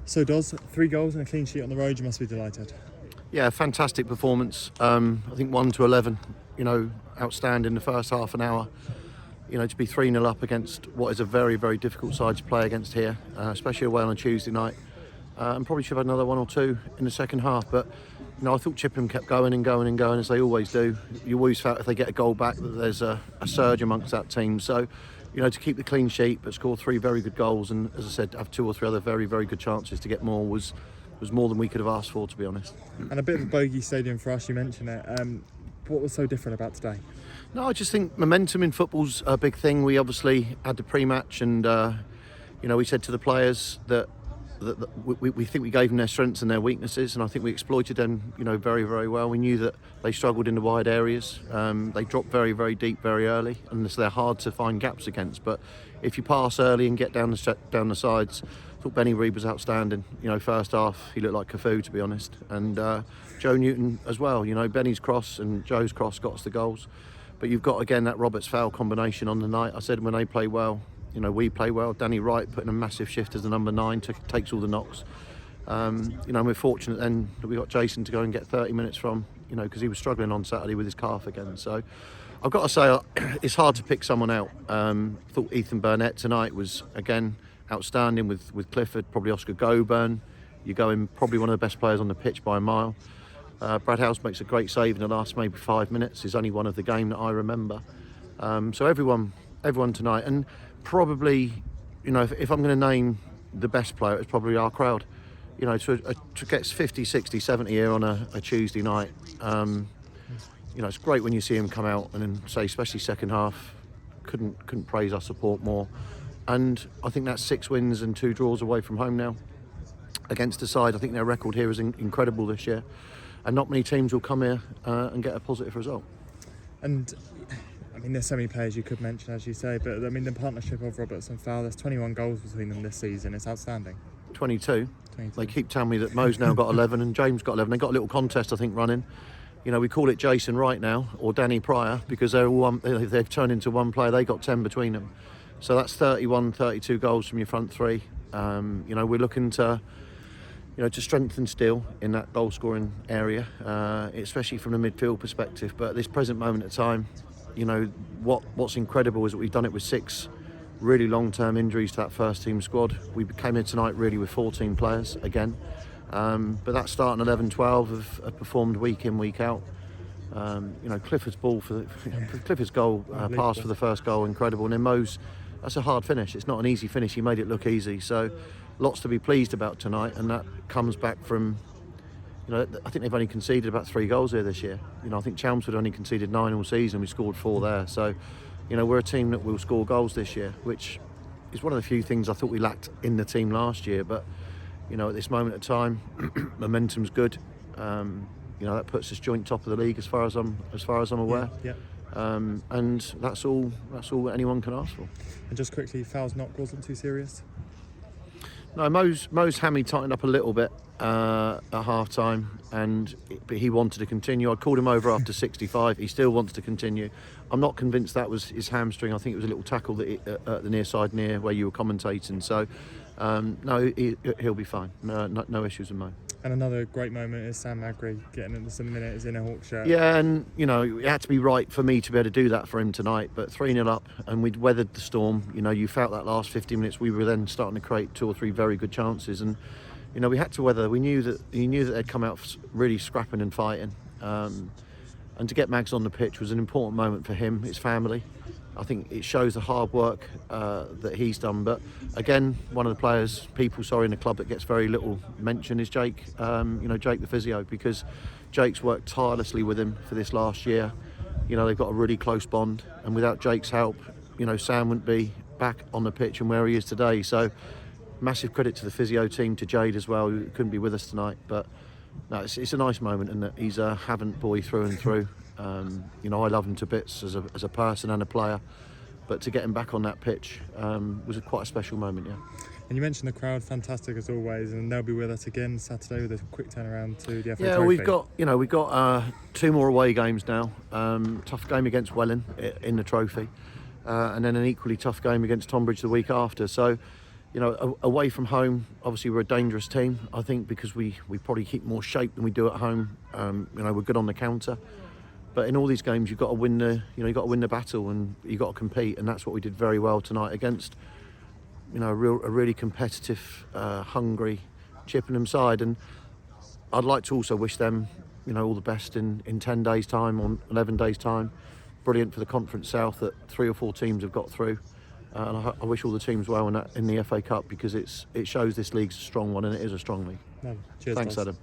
So Dos, 3 goals and a clean sheet on the road, you must be delighted. Yeah, fantastic performance. I think 1-11, outstanding the first half an hour. To be 3-0 up against what is a very, very difficult side to play against here, especially away on a Tuesday night. And probably should have had another 1 or 2 in the second half. But, I thought Chippenham kept going and going and going, as they always do. You always felt if they get a goal back that there's a surge amongst that team. So, to keep the clean sheet but score 3 very good goals and, as I said, have 2 or 3 other very, very good chances to get more was more than we could have asked for, to be honest. And a bit of a bogey stadium for us, you mentioned it. What was so different about today? No, I just think momentum in football's a big thing. We obviously had the pre-match and, we said to the players that we think we gave them their strengths and their weaknesses, and I think we exploited them, very, very well. We knew that they struggled in the wide areas. They dropped very, very deep very early, and so they're hard to find gaps against. But if you pass early and get down the sides, I thought Benny Reid was outstanding. First half he looked like Cafu, to be honest, and Joe Newton as well. Benny's cross and Joe's cross got us the goals. But you've got again that Roberts foul combination on the night. I said when they play well, we play well. Danny Wright putting a massive shift as the number 9, takes all the knocks. We're fortunate then that we got Jason to go and get 30 minutes from, because he was struggling on Saturday with his calf again. So I've got to say, it's hard to pick someone out. I thought Ethan Burnett tonight was, again, outstanding with Clifford, probably Oscar Goburn. You're going probably one of the best players on the pitch by a mile. Brad House makes a great save in the last maybe 5 minutes. He's only one of the game that I remember. So everyone tonight, and probably, if I'm going to name the best player, it's probably our crowd. To get 50, 60, 70 here on a Tuesday night, it's great when you see him come out and then say, especially second half, couldn't praise our support more. And I think that's 6 wins and 2 draws away from home now against the side. I think their record here is incredible this year, and not many teams will come here and get a positive result. And there's so many players you could mention, as you say, but the partnership of Roberts and Fowler, there's 21 goals between them this season. It's outstanding. 22. They keep telling me that Mo's now got 11 and James got 11. They've got a little contest, I think, running. We call it Jason Wright now, or Danny Pryor, because they've turned into one player. They got 10 between them. So that's 31, 32 goals from your front 3. We're looking to strengthen still in that goal scoring area, especially from the midfield perspective. But at this present moment of time, what's incredible is that we've done it with 6 really long-term injuries to that first team squad. We came here tonight really with 14 players again, but that starting 11-12 have performed week in, week out. Clifford's Clifford's goal, pass for the first goal, incredible. And then Mo's, that's a hard finish. It's not an easy finish. He made it look easy. So lots to be pleased about tonight, and that comes back from, I think they've only conceded about 3 goals here this year. I think Chelmsford only conceded 9 all season. We scored 4 there. So, we're a team that will score goals this year, which is one of the few things I thought we lacked in the team last year. But, at this moment of time, momentum's good. That puts us joint top of the league as far as I'm aware. Yeah. And that's all anyone can ask for. And just quickly, Fowler's knock wasn't too serious? No, Mo's hammy tightened up a little bit at half time, but he wanted to continue. I called him over after 65. He still wants to continue. I'm not convinced that was his hamstring. I think it was a little tackle at the near side, near where you were commentating. So no, he'll be fine. No issues with Mo. And another great moment is Sam Magri getting into some minutes in a Hawk shirt. Yeah, and it had to be right for me to be able to do that for him tonight. But 3-0 up, and we'd weathered the storm. You felt that last 50 minutes we were then starting to create 2 or 3 very good chances, and we had to weather. We knew that they'd come out really scrapping and fighting, and to get Mags on the pitch was an important moment for him, his family. I think it shows the hard work that he's done. But again, one of the people in the club that gets very little mention is Jake. Jake the physio, because Jake's worked tirelessly with him for this last year. They've got a really close bond, and without Jake's help, Sam wouldn't be back on the pitch and where he is today. So massive credit to the physio team, to Jade as well, who couldn't be with us tonight. But no, it's a nice moment, and that he's a Havant boy through and through. I love him to bits as a person and a player, but to get him back on that pitch was quite a special moment, yeah. And you mentioned the crowd, fantastic as always, and they'll be with us again Saturday with a quick turnaround to the FA Trophy. We've got 2 more away games now. Tough game against Welling in the trophy, and then an equally tough game against Tonbridge the week after. So, You know, away from home, obviously we're a dangerous team. I think because we probably keep more shape than we do at home. You know, we're good on the counter. But in all these games, you've got to win you've got to win the battle, and you've got to compete, and that's what we did very well tonight against, you know, a really competitive, hungry Chippenham side. And I'd like to also wish them, you know, all the best in 10 days' time, or 11 days' time. Brilliant for the Conference South that 3 or 4 teams have got through. And I wish all the teams well in the FA Cup, because it shows this league's a strong one, and it is a strong league. No, cheers, Thanks, guys. Adam.